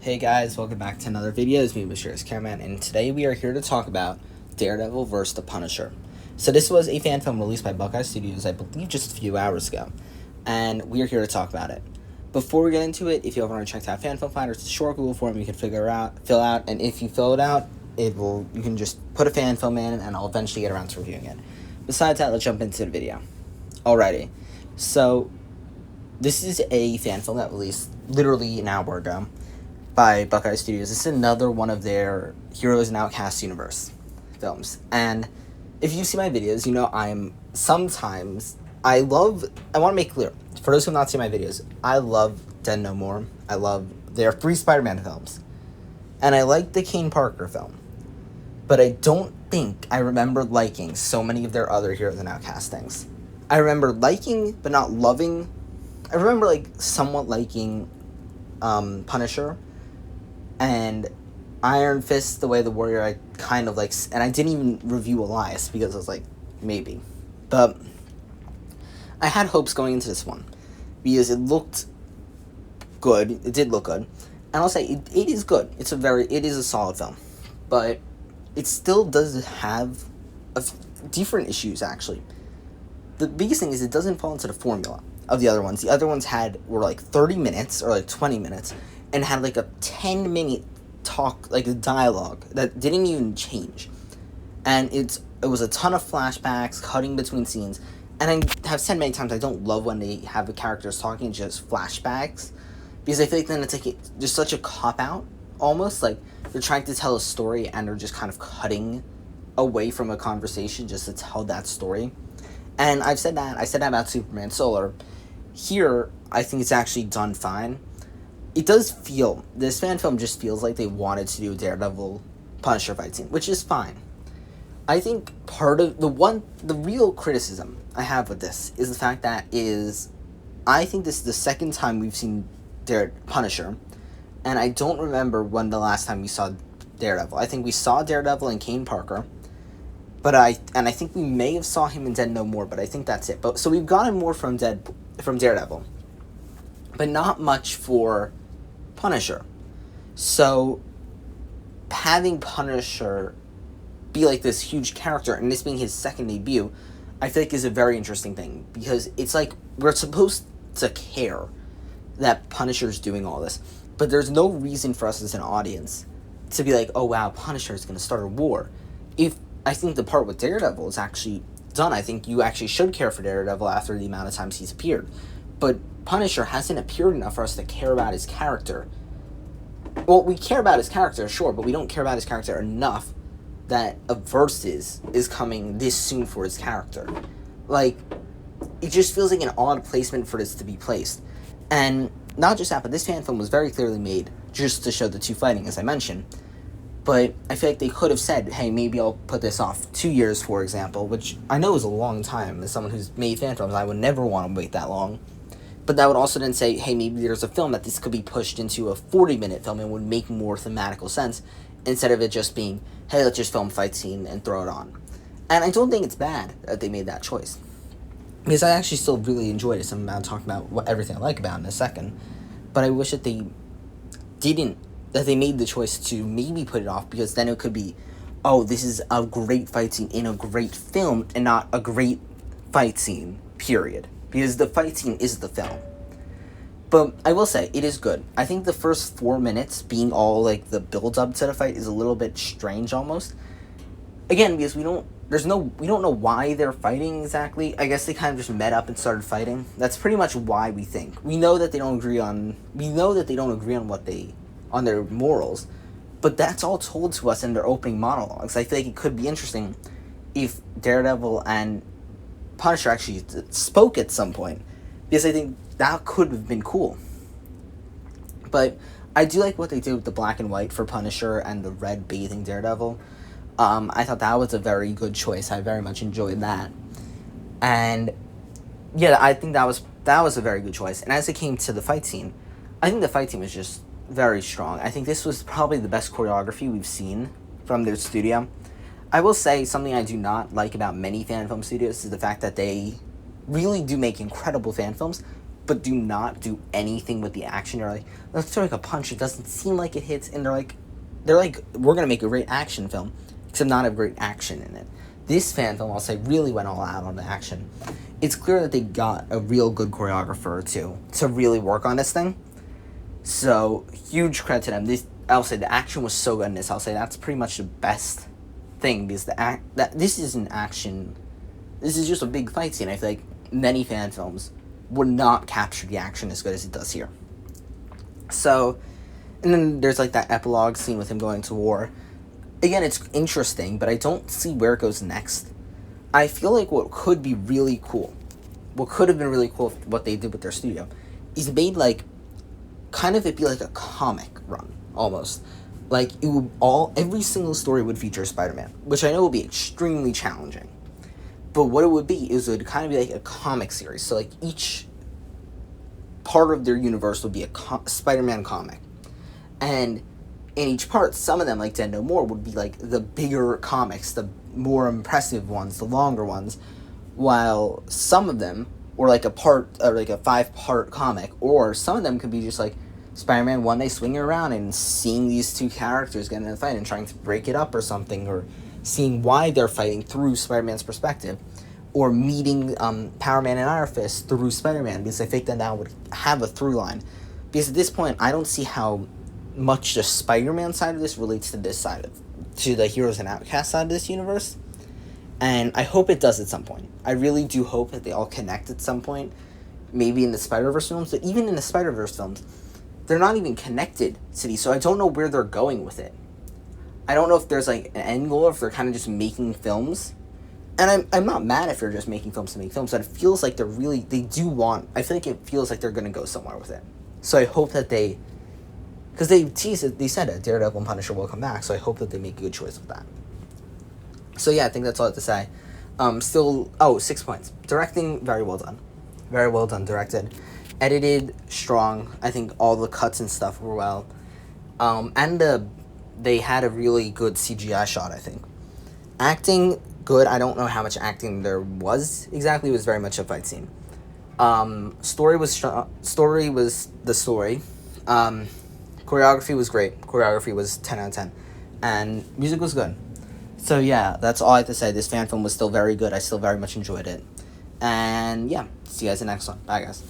Hey guys, welcome back to another video. It's me, Mysterious Cameraman, and today we are here to talk about Daredevil vs. the Punisher. So this was a fan film released by Buckeye Studios, I believe just a few hours ago, and we are here to talk about it. Before we get into it, if you ever want to check out Fan Film Finder, it's a short Google form you can fill out, and if you fill it out, you can just put a fan film in, and I'll eventually get around to reviewing it. Besides that, let's jump into the video. Alrighty, so this is a fan film that released literally an hour ago by Buckeye Studios. This is another one of their Heroes and Outcasts universe films. And if you see my videos, you know I want to make clear, for those who have not seen my videos, I love Dead No More. I love their 3 Spider-Man films. And I like the Kane Parker film. But I don't think I remember liking so many of their other Heroes and Outcasts things. I remember liking, but not loving. I remember, somewhat liking Punisher and Iron Fist, The Way of the Warrior, I kind of like, and I didn't even review Elias because I was like, maybe. But I had hopes going into this one because it looked good. It did look good. And I'll say, it is good. It is a solid film. But it still does have different issues, actually. The biggest thing is it doesn't fall into the formula of the other ones. The other ones were like 30 minutes or like 20 minutes and had like a 10-minute talk, like a dialogue that didn't even change. And it was a ton of flashbacks, cutting between scenes. And I have said many times I don't love when they have the characters talking just flashbacks, because I feel like then it's like just such a cop-out, almost. Like they're trying to tell a story and they're just kind of cutting away from a conversation just to tell that story. And I said that about Superman Solar. Here, I think it's actually done fine. This fan film just feels like they wanted to do a Daredevil Punisher fight scene, which is fine. I think part of the real criticism I have with this is the fact that I think this is the second time we've seen Punisher, and I don't remember when the last time we saw Daredevil. I think we saw Daredevil in Kane Parker, but I think we may have saw him in Dead No More, but I think that's it. So we've gotten more from Daredevil, but not much for Punisher. So having Punisher be like this huge character and this being his second debut, I feel like is a very interesting thing, because it's like we're supposed to care that Punisher's doing all this, but there's no reason for us as an audience to be like, oh wow, Punisher is going to start a war. I think the part with Daredevil is actually done. I think you actually should care for Daredevil after the amount of times he's appeared. But Punisher hasn't appeared enough for us to care about his character. Well, we care about his character, sure, but we don't care about his character enough that a Versus is coming this soon for his character. Like, it just feels like an odd placement for this to be placed. And not just that, but this fan film was very clearly made just to show the two fighting, as I mentioned. But I feel like they could have said, hey, maybe I'll put this off 2 years, for example, which I know is a long time. As someone who's made fan films, I would never want to wait that long. But that would also then say, hey, maybe there's a film that this could be pushed into a 40-minute film and would make more thematical sense, instead of it just being, hey, let's just film fight scene and throw it on. And I don't think it's bad that they made that choice, because I actually still really enjoyed it. I'm about to talk about everything I like about it in a second. But I wish that they made the choice to maybe put it off, because then it could be, oh, this is a great fight scene in a great film and not a great fight scene, period. Because the fight scene is the film. But I will say, it is good. I think the first 4 minutes being all like the build-up to the fight is a little bit strange almost. Again, because we don't know why they're fighting exactly. I guess they kind of just met up and started fighting. That's pretty much why we think. We know that they don't agree on on their morals, but that's all told to us in their opening monologues. I feel like it could be interesting if Daredevil and Punisher actually spoke at some point, because I think that could have been cool. But I do like what they did with the black and white for Punisher and the red bathing Daredevil. I thought that was a very good choice. I very much enjoyed that. And yeah, I think that was a very good choice. And as it came to the fight scene, I think the fight scene was just very strong. I think this was probably the best choreography we've seen from their studio. I will say something I do not like about many fan film studios is the fact that they really do make incredible fan films, but do not do anything with the action. They're like, let's throw like a punch. It doesn't seem like it hits, and they're like, we're gonna make a great action film, except not have great action in it. This fan film, I'll say, really went all out on the action. It's clear that they got a real good choreographer to really work on this thing. So huge credit to them. I'll say the action was so good in this. I'll say that's pretty much the best thing, because this is an action. This is just a big fight scene. I feel like many fan films would not capture the action as good as it does here. So, and then there's like that epilogue scene with him going to war. Again, it's interesting, but I don't see where it goes next. I feel like what could be really cool, what could have been really cool, what they did with their studio, is made like, kind of it be like a comic run, almost. Like, it would every single story would feature Spider-Man, which I know would be extremely challenging. But what it would be is it would kind of be like a comic series. So, like, each part of their universe would be a Spider-Man comic. And in each part, some of them, like Dead No More, would be like the bigger comics, the more impressive ones, the longer ones, while some of them, or like a 5-part comic, or some of them could be just like Spider-Man one day swinging around and seeing these two characters get in a fight and trying to break it up or something, or seeing why they're fighting through Spider-Man's perspective, or meeting Power Man and Iron Fist through Spider-Man, because I think that would have a through line. Because at this point, I don't see how much the Spider-Man side of this relates to this side to the Heroes and Outcasts side of this universe. And I hope it does at some point. I really do hope that they all connect at some point. Maybe in the Spider-Verse films, but even in the Spider-Verse films, they're not even connected to these, so I don't know where they're going with it. I don't know if there's like an end goal, or if they're kind of just making films. And I'm not mad if they're just making films to make films, but it feels like I feel like it feels like they're going to go somewhere with it. So I hope that because they teased it, they said it, Daredevil and Punisher will come back, so I hope that they make a good choice with that. So yeah, I think that's all I have to say. 6 points. Directing, very well done. Very well done, directed. Edited, strong. I think all the cuts and stuff were well. They had a really good CGI shot, I think. Acting, good. I don't know how much acting there was exactly. It was very much a fight scene. Story was strong. Story was the story. Choreography was great. Choreography was 10 out of 10. And music was good. So yeah, that's all I have to say. This fan film was still very good. I still very much enjoyed it. And yeah, see you guys in the next one. Bye, guys.